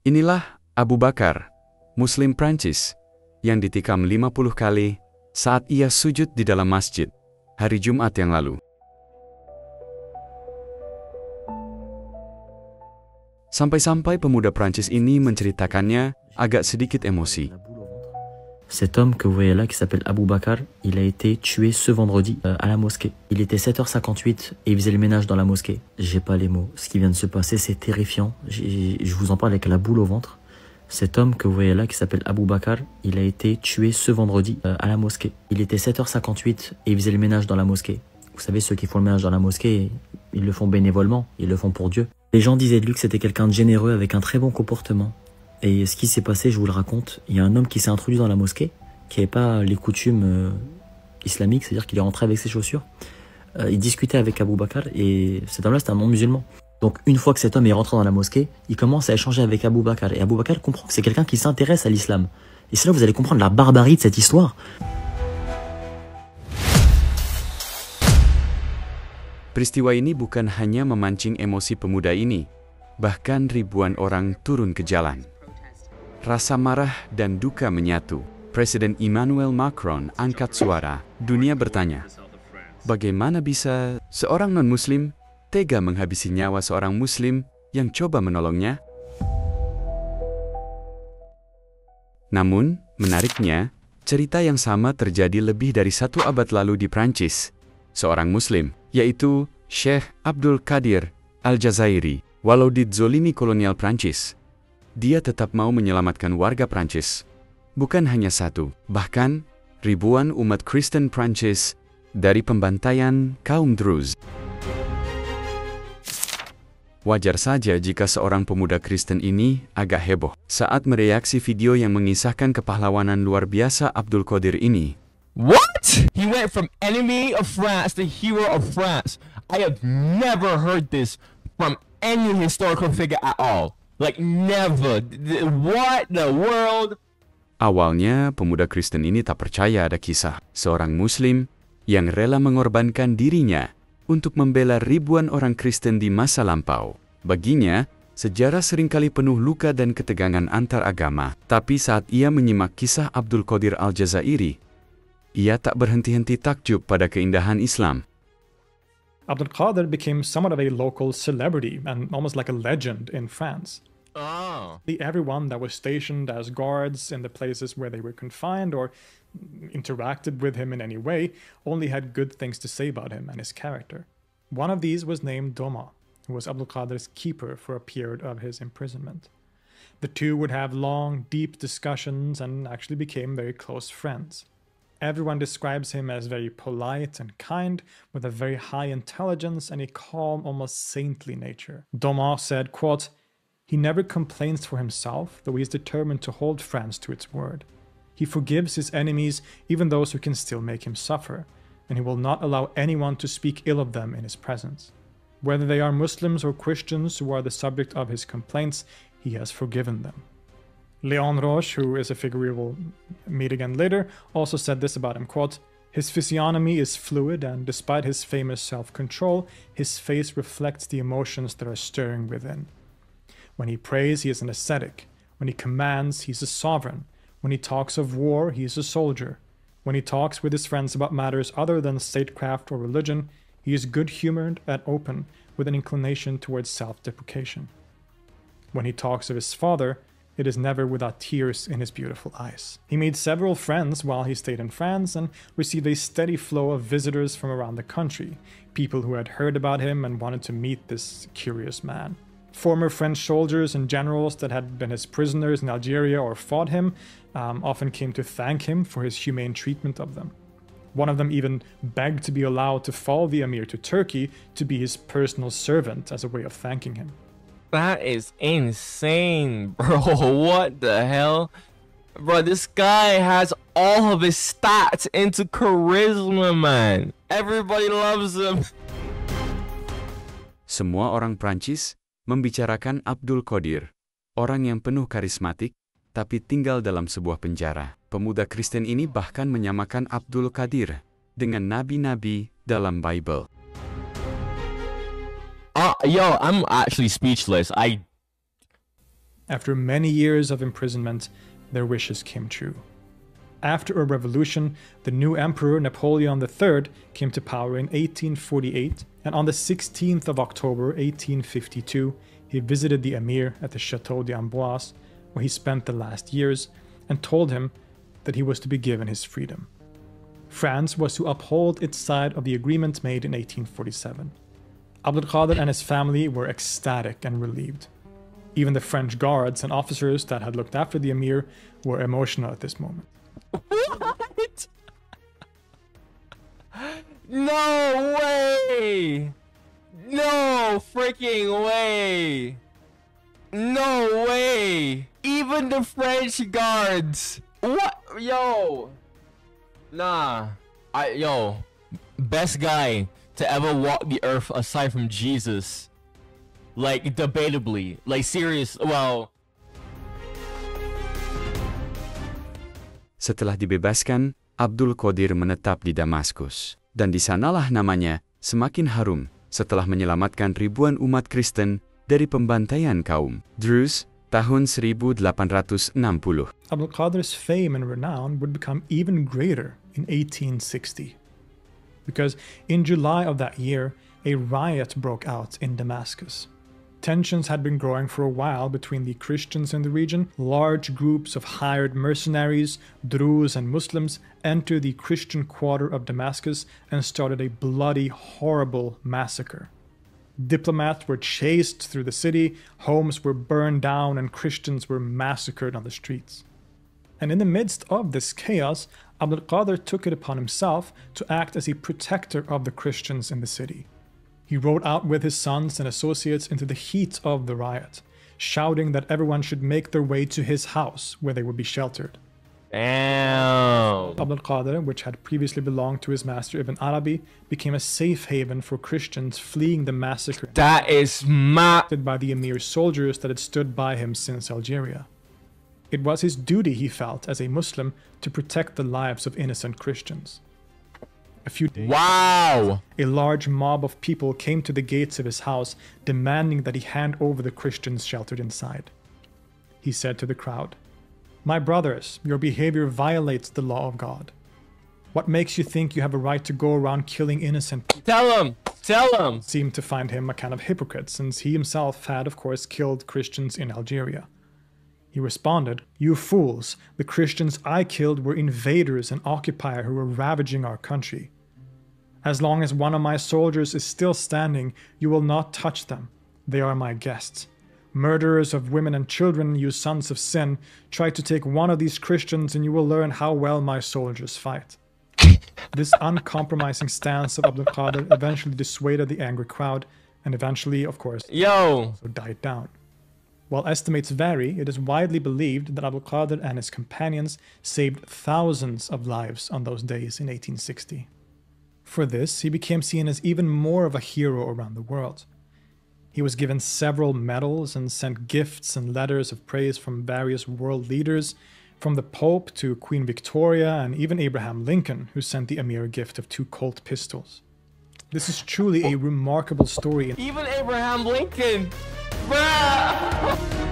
Inilah Abu Bakar, Muslim Prancis, yang ditikam 50 kali saat ia sujud di dalam masjid hari Jumat yang lalu. Sampai-sampai pemuda Prancis ini menceritakannya agak sedikit emosi. Cet homme que vous voyez là, qui s'appelle Abu Bakar, il a été tué ce vendredi à la mosquée. Il était 7h58 et il faisait le ménage dans la mosquée. J'ai pas les mots. Ce qui vient de se passer, c'est terrifiant. Je vous en parle avec la boule au ventre. Cet homme que vous voyez là, qui s'appelle Abu Bakar, il a été tué ce vendredi à la mosquée. Il était 7h58 et il faisait le ménage dans la mosquée. Vous savez, ceux qui font le ménage dans la mosquée, ils le font bénévolement, ils le font pour Dieu. Les gens disaient de lui que c'était quelqu'un de généreux avec un très bon comportement. Et ce qui s'est passé, je vous le raconte, il y a un homme qui s'est introduit dans la mosquée, qui n'avait pas les coutumes islamiques, c'est-à-dire qu'il est rentré avec ses chaussures. Il discutait avec Abu Bakar et cet homme-là, c'était un non-musulman. Donc une fois que cet homme est rentré dans la mosquée, il commence à échanger avec Abu Bakar. Et Abu Bakar comprend que c'est quelqu'un qui s'intéresse à l'islam. Et c'est là que vous allez comprendre la barbarie de cette histoire. Peristiwa ini bukan hanya memancing emosi pemuda ini, bahkan ribuan orang turun ke jalan. Rasa marah dan duka menyatu. Presiden Emmanuel Macron angkat suara. Dunia bertanya, bagaimana bisa seorang non-muslim tega menghabisi nyawa seorang muslim yang coba menolongnya? Namun, menariknya, cerita yang sama terjadi lebih dari 1 abad lalu di Prancis. Seorang muslim, yaitu Syekh Abdul Qadir al-Jaza'iri, walau dizolimi kolonial Prancis, dia tetap mau menyelamatkan warga Prancis. Bukan hanya satu, bahkan ribuan umat Kristen Prancis dari pembantaian kaum Druze. Wajar saja jika seorang pemuda Kristen ini agak heboh saat mereaksi video yang mengisahkan kepahlawanan luar biasa Abdul Qadir ini. What? He went from enemy of France to hero of France. I have never heard this from any historical figure at all. Like never. What the world? Awalnya, pemuda Kristen ini tak percaya ada kisah seorang Muslim yang rela mengorbankan dirinya untuk membela ribuan orang Kristen di masa lampau. Baginya, sejarah seringkali penuh luka dan ketegangan antar agama. Tapi saat ia menyimak kisah Abdul Qadir al-Jaza'iri, ia tak berhenti-henti takjub pada keindahan Islam. Abdul Qadir became somewhat of a local celebrity and almost like a legend in France. Everyone that was stationed as guards in the places where they were confined or interacted with him in any way only had good things to say about him and his character. One of these was named Doma, who was Abdul Qadir's keeper for a period of his imprisonment. The two would have long, deep discussions and actually became very close friends. Everyone describes him as very polite and kind, with a very high intelligence and a calm, almost saintly nature. Doma said, quote, "He never complains for himself, though he is determined to hold France to its word. He forgives his enemies, even those who can still make him suffer, and he will not allow anyone to speak ill of them in his presence. Whether they are Muslims or Christians who are the subject of his complaints, he has forgiven them." Léon Roche, who is a figure we will meet again later, also said this about him, quote, "His physiognomy is fluid, and despite his famous self-control, his face reflects the emotions that are stirring within. When he prays, he is an ascetic. When he commands, he is a sovereign. When he talks of war, he is a soldier. When he talks with his friends about matters other than statecraft or religion, he is good-humored and open, with an inclination towards self-deprecation. When he talks of his father, it is never without tears in his beautiful eyes." He made several friends while he stayed in France and received a steady flow of visitors from around the country, people who had heard about him and wanted to meet this curious man. Former French soldiers and generals that had been his prisoners in Algeria or fought him often came to thank him for his humane treatment of them. One of them even begged to be allowed to follow the emir to Turkey to be his personal servant as a way of thanking him. That is insane, bro. What the hell? Bro, this guy has all of his stats into charisma, man. Everybody loves him. Semua orang Prancis membicarakan Abdul Qadir, orang yang penuh karismatik, tapi tinggal dalam sebuah penjara. Pemuda Kristen ini bahkan menyamakan Abdul Qadir dengan nabi-nabi dalam Bible. Yo, I'm actually speechless. After many years of imprisonment, their wishes came true. After a revolution, the new emperor Napoleon III came to power in 1848, and on the 16th of October 1852, he visited the emir at the Chateau d'Amboise, where he spent the last years, and told him that he was to be given his freedom. France was to uphold its side of the agreement made in 1847. Abdul Qadir and his family were ecstatic and relieved. Even the French guards and officers that had looked after the emir were emotional at this moment. What? No way! No freaking way! No way! Even the French guards! What? Yo! Nah. Yo. Best guy to ever walk the earth aside from Jesus. Like, debatably. Like, serious. Well. Setelah dibebaskan, Abdul Qadir menetap di Damaskus. Dan di sanalah namanya semakin harum setelah menyelamatkan ribuan umat Kristen dari pembantaian kaum Druze tahun 1860. Abdul Qadir's fame and renown would become even greater in 1860. Because in July of that year, a riot broke out in Damascus. Tensions had been growing for a while between the Christians in the region. Large groups of hired mercenaries, Druze and Muslims, entered the Christian quarter of Damascus and started a bloody, horrible massacre. Diplomats were chased through the city, homes were burned down, and Christians were massacred on the streets. And in the midst of this chaos, Abdul Qadir took it upon himself to act as a protector of the Christians in the city. He rode out with his sons and associates into the heat of the riot, shouting that everyone should make their way to his house, where they would be sheltered. Damn. Abdul Qadir, which had previously belonged to his master Ibn Arabi, became a safe haven for Christians fleeing the massacre. That is mad. By the emir's soldiers that had stood by him since Algeria. It was his duty, he felt, as a Muslim, to protect the lives of innocent Christians. A few days Wow! a large mob of people came to the gates of his house, demanding that he hand over the Christians sheltered inside. He said to the crowd, "My brothers, your behavior violates the law of God. What makes you think you have a right to go around killing innocent people?" Tell him! Tell him! Seemed to find him a kind of hypocrite, since he himself had, of course, killed Christians in Algeria. He responded, "You fools, the Christians I killed were invaders and occupiers who were ravaging our country. As long as one of my soldiers is still standing, you will not touch them. They are my guests. Murderers of women and children, you sons of sin, try to take one of these Christians and you will learn how well my soldiers fight." This uncompromising stance of Abdul Qadir eventually dissuaded the angry crowd and eventually, of course, died down. While estimates vary, it is widely believed that Abdul Qadir and his companions saved thousands of lives on those days in 1860. For this, he became seen as even more of a hero around the world. He was given several medals and sent gifts and letters of praise from various world leaders, from the Pope to Queen Victoria and even Abraham Lincoln, who sent the emir a gift of 2 Colt pistols. This is truly a remarkable story. Even Abraham Lincoln! Bruh!